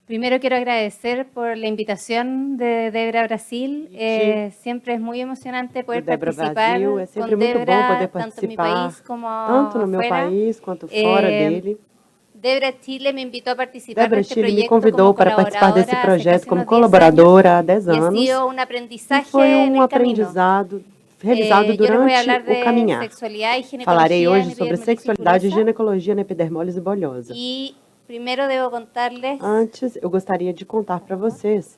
Primero quiero agradecer por la invitación de Debra Brasil. Siempre es muy emocionante poder Debra participar Brasil, é sempre con muito bom poder Debra, tanto en mi participar, país como tanto no meu afuera. país quanto fora dele. Debra Chile me invitó a participar Debra neste Chile me proyecto convidou como para participar desse colaboradora hace projeto casi como unos 10 colaboradora há años 10 y ha anos, sido un e aprendizaje foi en el camino. aprendizado realizado Yo les voy a durante hablar o de caminhar. sexualidad y Falarei ginecología hoje en sobre epidermolisis sexualidade e bullosa. ginecologia na epidermólise bolhosa. Y primero debo contarles... Antes, eu gostaria de contar para vocês.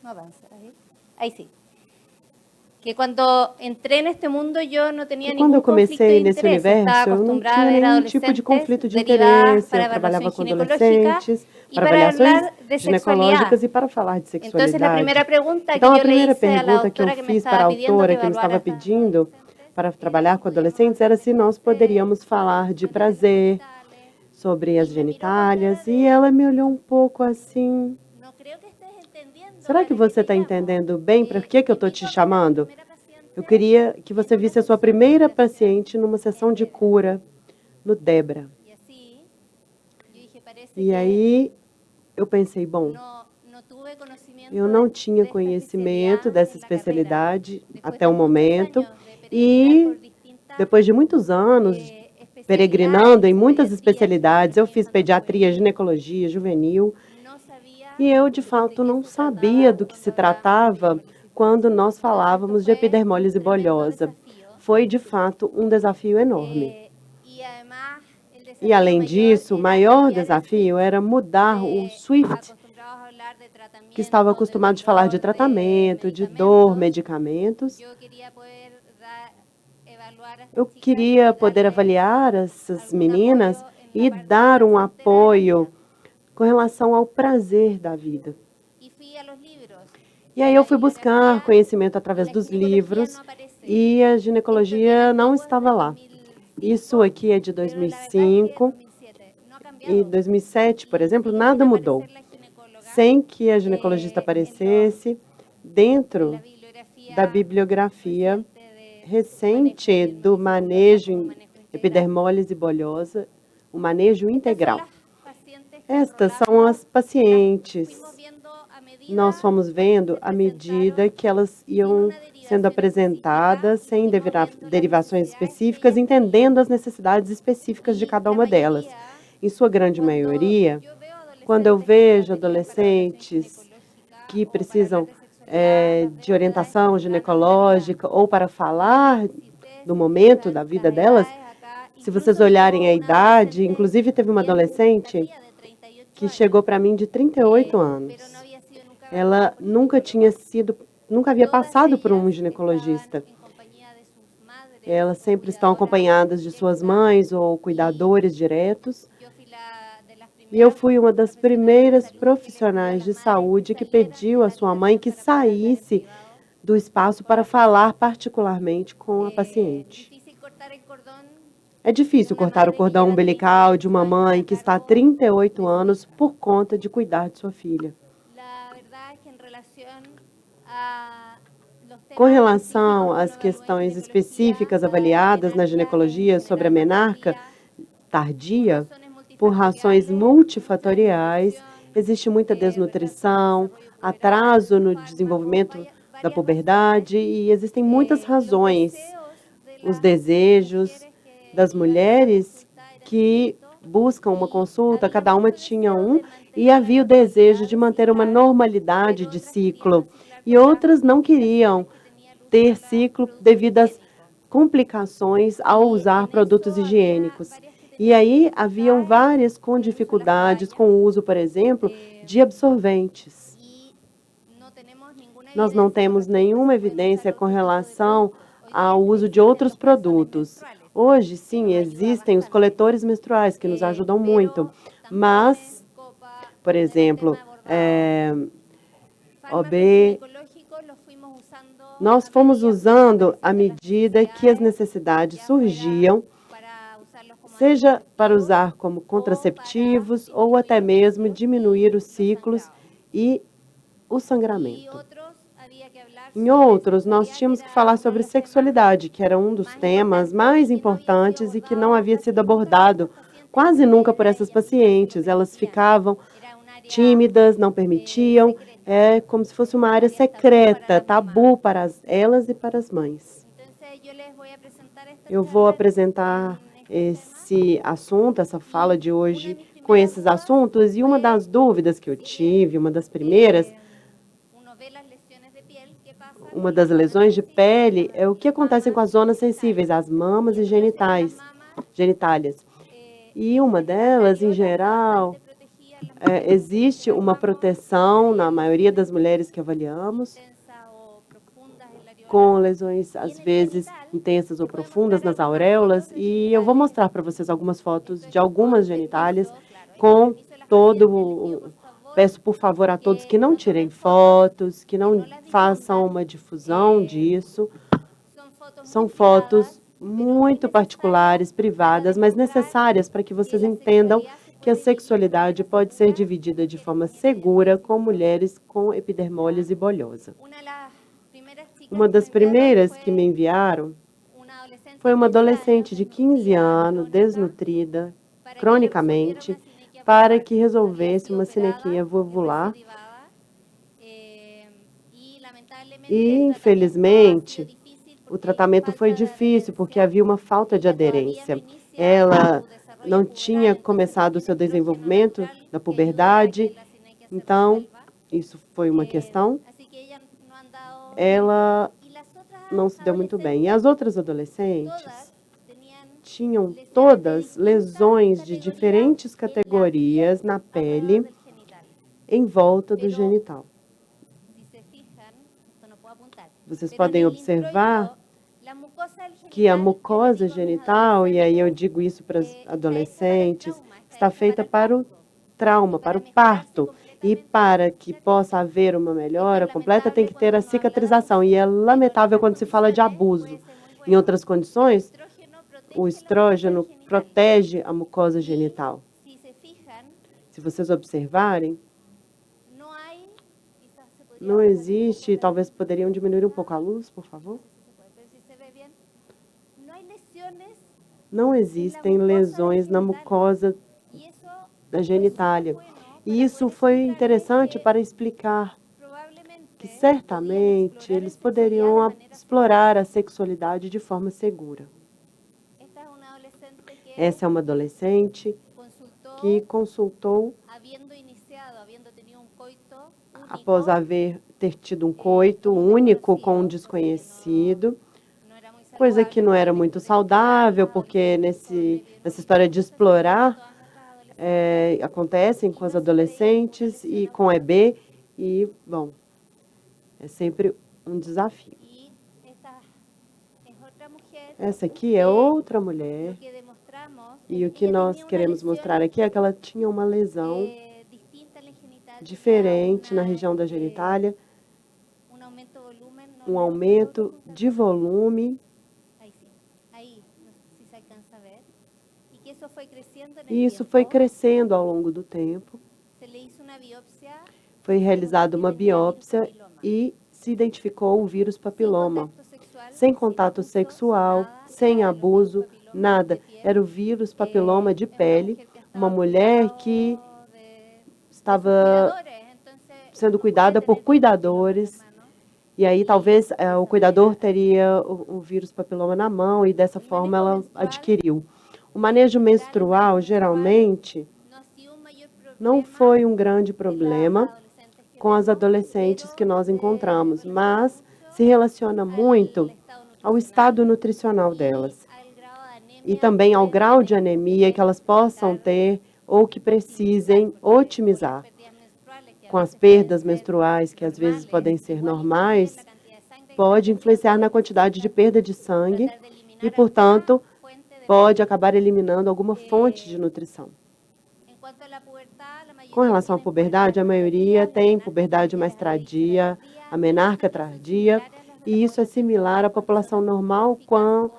No avanza, ahí sí. Que quando entrei neste mundo eu não tinha Quando nenhum eu comecei conflito de nesse interesse. universo, Estava eu não acostumbrada tinha a ver nenhum tipo de adolescentes conflito de derivadas interesse. para Eu trabalhava avaliação com ginecológica adolescentes e para para avaliações falar de sexualidade. ginecológicas e para falar de Então, a sexualidade. primeira pergunta Então, que a eu le primeira hice a la pergunta que eu doutora que me fiz para estava a pidiendo que autora que me estava evaluara pedindo para trabalhar com adolescentes era se nós poderíamos falar de prazer, sobre as genitálias, e ela me olhou um pouco assim. Será que você está entendendo bem para que eu estou te chamando? Eu queria que você visse a sua primeira paciente numa sessão de cura no Debra. E aí eu pensei, bom, eu não tinha conhecimento dessa especialidade até o momento, e depois de muitos anos peregrinando em muitas especialidades, eu fiz pediatria, ginecologia, juvenil, e eu de fato não sabia do que se tratava quando nós falávamos de epidermólise bolhosa. Foi de fato um desafio enorme. E além disso, o maior desafio era mudar o SWIFT, que estava acostumado a falar de tratamento, de dor, medicamentos. Eu queria poder avaliar essas meninas e dar um apoio com relação ao prazer da vida. E aí eu fui buscar conhecimento através dos livros e a ginecologia não estava lá. Isso aqui é de 2005 e 2007, por exemplo, nada mudou. Sem que a ginecologista aparecesse dentro da bibliografia recente do manejo epidermólise bolhosa, o manejo integral. Estas são as pacientes. Nós fomos vendo à medida que elas iam sendo apresentadas, sem derivações específicas, entendendo as necessidades específicas de cada uma delas. Em sua grande maioria, quando eu vejo adolescentes que precisam de orientação ginecológica ou para falar do momento da vida delas, se vocês olharem a idade, inclusive teve uma adolescente que chegou para mim de 38 anos. Ela nunca havia passado por um ginecologista. Elas sempre estão acompanhadas de suas mães ou cuidadores diretos. E eu fui uma das primeiras profissionais de saúde que pediu à sua mãe que saísse do espaço para falar particularmente com a paciente. É difícil cortar o cordão umbilical de uma mãe que está há 38 anos por conta de cuidar de sua filha. Com relação às questões específicas avaliadas na ginecologia sobre a menarca tardia, por razões multifatoriais, existe muita desnutrição, atraso no desenvolvimento da puberdade e existem muitas razões. Os desejos das mulheres que buscam uma consulta, cada uma tinha um, e havia o desejo de manter uma normalidade de ciclo. E outras não queriam ter ciclo devido às complicações ao usar produtos higiênicos. E aí haviam várias com dificuldades com o uso, por exemplo, de absorventes. Nós não temos nenhuma evidência com relação ao uso de outros produtos. Hoje, sim, existem os coletores menstruais que nos ajudam muito, mas, por exemplo, OB, nós fomos usando à medida que as necessidades surgiam, seja para usar como contraceptivos ou até mesmo diminuir os ciclos e o sangramento. Em outros, nós tínhamos que falar sobre sexualidade, que era um dos temas mais importantes e que não havia sido abordado quase nunca por essas pacientes. Elas ficavam tímidas, não permitiam, é como se fosse uma área secreta, tabu para elas e para as mães. Eu vou apresentar esse assunto, essa fala de hoje com esses assuntos, e uma das dúvidas que eu tive, uma das primeiras, uma das lesões de pele, é o que acontece com as zonas sensíveis, as mamas e genitálias. E uma delas, em geral, existe uma proteção na maioria das mulheres que avaliamos, com lesões, às vezes, intensas ou profundas nas auréolas, e eu vou mostrar para vocês algumas fotos de algumas genitálias com todo... Peço, por favor, a todos que não tirem fotos, que não façam uma difusão disso. São fotos muito particulares, privadas, mas necessárias para que vocês entendam que a sexualidade pode ser dividida de forma segura com mulheres com epidermólise bolhosa. Uma das primeiras que me enviaram foi uma adolescente de 15 anos, desnutrida, cronicamente, para que resolvesse uma sinequia vulvar. E, infelizmente, o tratamento foi difícil, porque havia uma falta de aderência. Ela não tinha começado o seu desenvolvimento da puberdade, então, isso foi uma questão. Ela não se deu muito bem. E as outras adolescentes tinham todas lesões de diferentes categorias na pele em volta do genital. Vocês podem observar que a mucosa genital, e aí eu digo isso para as adolescentes, está feita para o trauma, para o parto. E para que possa haver uma melhora completa, tem que ter a cicatrização. E é lamentável quando se fala de abuso. Em outras condições, o estrógeno protege a mucosa genital. Se vocês observarem, não existe, talvez poderiam diminuir um pouco a luz, por favor? Não existem lesões na mucosa da genitália. E isso foi interessante para explicar que certamente eles poderiam explorar a sexualidade de forma segura. Essa é uma adolescente que consultou após ter tido um coito único com um desconhecido, coisa que não era muito saudável, porque nessa história de explorar, acontecem com as adolescentes e com EB, e, bom, é sempre um desafio. Essa aqui é outra mulher, e o que nós queremos mostrar aqui é que ela tinha uma lesão diferente na região da genitália, um aumento de volume, e isso foi crescendo ao longo do tempo. Foi realizada uma biópsia e se identificou o vírus papiloma. Sem contato sexual, sem abuso, nada. Era o vírus papiloma de pele, uma mulher que estava sendo cuidada por cuidadores, e aí talvez o cuidador teria o vírus papiloma na mão, e dessa forma ela adquiriu. O manejo menstrual, geralmente, não foi um grande problema com as adolescentes que nós encontramos, mas se relaciona muito ao estado nutricional delas e também ao grau de anemia que elas possam ter ou que precisem otimizar. Com as perdas menstruais, que às vezes podem ser normais, pode influenciar na quantidade de perda de sangue e, portanto, pode acabar eliminando alguma fonte de nutrição. Com relação à puberdade, a maioria tem puberdade mais tardia, a menarca tardia, e isso é similar à população normal quando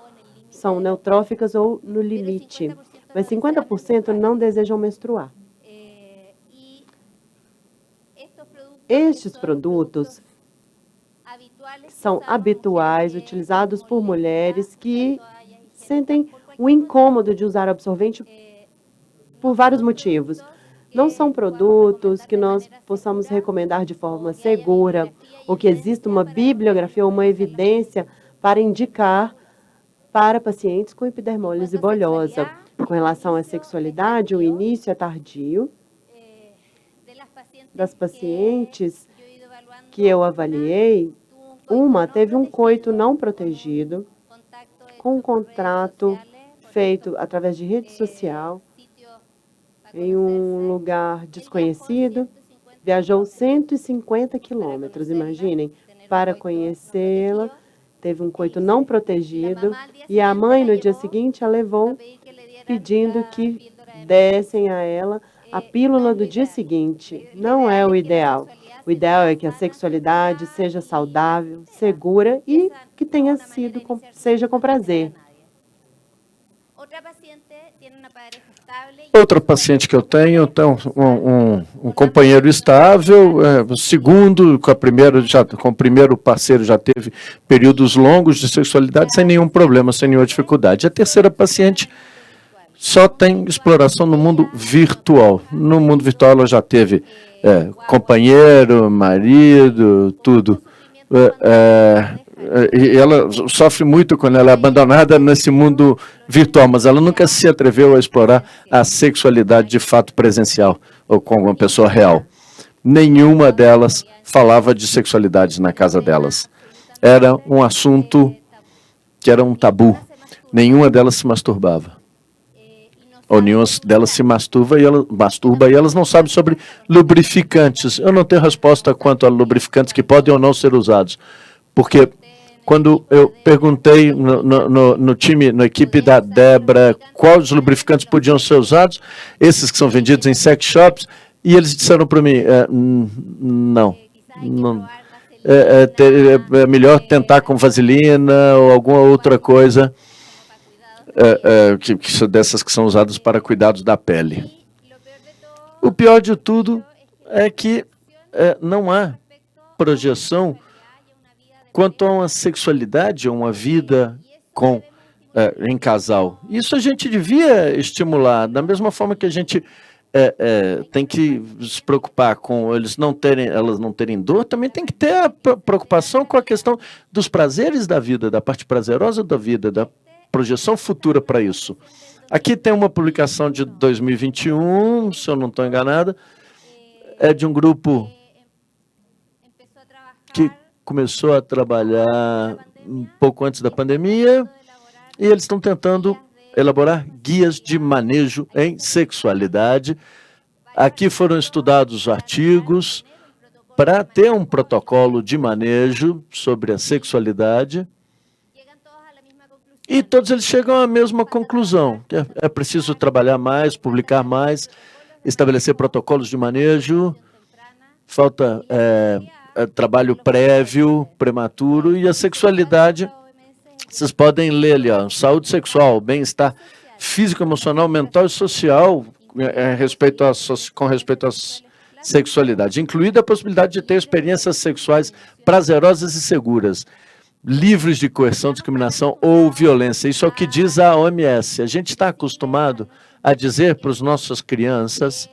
são neutróficas ou no limite. Mas 50% não desejam menstruar. Estes produtos são habituais, utilizados por mulheres que sentem o incômodo de usar absorvente por vários motivos. Não são produtos que nós possamos recomendar de forma segura, ou que exista uma bibliografia ou uma evidência para indicar para pacientes com epidermólise bolhosa. Com relação à sexualidade, o início é tardio. Das pacientes que eu avaliei, uma teve um coito não protegido, com um contrato feito através de rede social, em um lugar desconhecido, viajou 150 quilômetros, imaginem, para conhecê-la, teve um coito não protegido, e a mãe, no dia seguinte, a levou pedindo que dessem a ela a pílula do dia seguinte. Não é o ideal. O ideal é que a sexualidade seja saudável, segura e que seja com prazer. Outra paciente que eu tenho, então, um companheiro estável, o segundo, com o primeiro parceiro já teve períodos longos de sexualidade sem nenhum problema, sem nenhuma dificuldade. A terceira paciente só tem exploração no mundo virtual. No mundo virtual ela já teve companheiro, marido, tudo. E ela sofre muito quando ela é abandonada nesse mundo virtual, mas ela nunca se atreveu a explorar a sexualidade de fato presencial, ou com uma pessoa real. Nenhuma delas falava de sexualidade na casa delas. Era um assunto que era um tabu. Nenhuma delas se masturbava. Ou nenhuma delas se masturba e elas não sabem sobre lubrificantes. Eu não tenho resposta quanto a lubrificantes que podem ou não ser usados. Porque quando eu perguntei no time, na equipe da Débora, quais lubrificantes podiam ser usados, esses que são vendidos em sex shops, e eles disseram para mim, não. É melhor tentar com vaselina ou alguma outra coisa, dessas que são usadas para cuidados da pele. O pior de tudo é que não há projeção quanto a uma sexualidade, uma vida em casal. Isso a gente devia estimular, da mesma forma que a gente tem que se preocupar com elas não terem dor, também tem que ter a preocupação com a questão dos prazeres da vida, da parte prazerosa da vida, da projeção futura para isso. Aqui tem uma publicação de 2021, se eu não estou enganada, é de um grupo que começou a trabalhar um pouco antes da pandemia, e eles estão tentando elaborar guias de manejo em sexualidade. Aqui foram estudados artigos para ter um protocolo de manejo sobre a sexualidade, e todos eles chegam à mesma conclusão, que é preciso trabalhar mais, publicar mais, estabelecer protocolos de manejo, falta trabalho prévio, prematuro, e a sexualidade, vocês podem ler ali, saúde sexual, bem-estar físico, emocional, mental e social com respeito à sexualidade, incluída a possibilidade de ter experiências sexuais prazerosas e seguras, livres de coerção, discriminação ou violência. Isso é o que diz a OMS. A gente está acostumado a dizer para as nossas crianças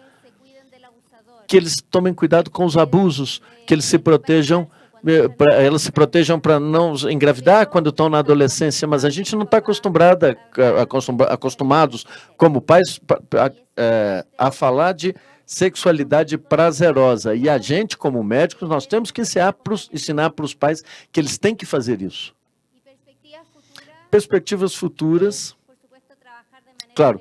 que eles tomem cuidado com os abusos, que eles se protejam, para não engravidar quando estão na adolescência, mas a gente não está acostumados como pais a falar de sexualidade prazerosa. E a gente, como médicos, nós temos que ensinar para os pais que eles têm que fazer isso. Perspectivas futuras, claro,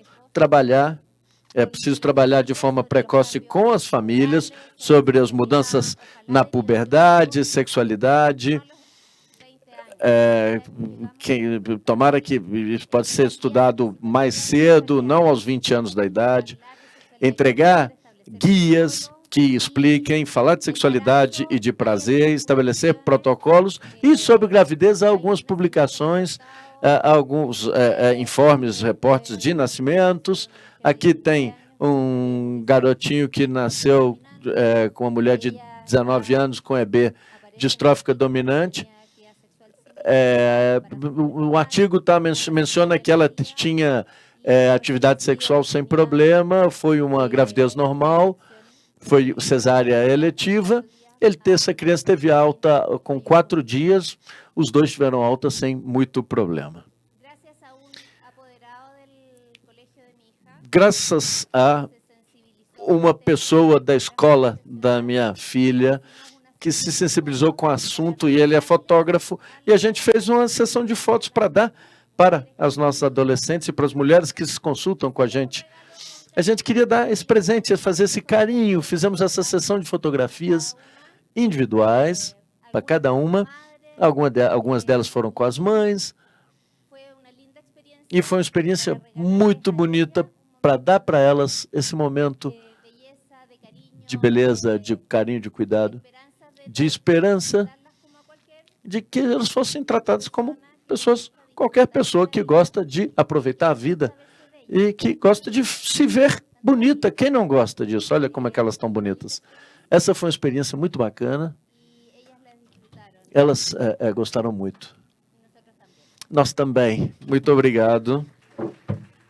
é preciso trabalhar de forma precoce com as famílias sobre as mudanças na puberdade, sexualidade. Tomara que isso pode ser estudado mais cedo, não aos 20 anos da idade. Entregar guias que expliquem, falar de sexualidade e de prazer, estabelecer protocolos, e sobre gravidez há algumas publicações, alguns informes, reportes de nascimentos. Aqui tem um garotinho que nasceu com uma mulher de 19 anos com EB distrófica dominante. O artigo menciona que ela tinha atividade sexual sem problema, foi uma gravidez normal, foi cesárea eletiva. Essa criança teve alta com 4 dias, os dois tiveram alta sem muito problema. Graças a uma pessoa da escola da minha filha que se sensibilizou com o assunto, e ele é fotógrafo, e a gente fez uma sessão de fotos para dar para as nossas adolescentes e para as mulheres que se consultam com a gente. A gente queria dar esse presente, fazer esse carinho, fizemos essa sessão de fotografias individuais para cada uma, algumas delas foram com as mães, e foi uma experiência muito bonita para dar para elas esse momento de beleza, de carinho, de cuidado, de esperança, de que elas fossem tratadas como pessoas, qualquer pessoa que gosta de aproveitar a vida e que gosta de se ver bonita. Quem não gosta disso? Olha como é que elas estão bonitas. Essa foi uma experiência muito bacana. Elas gostaram muito. Nós também. Muito obrigado.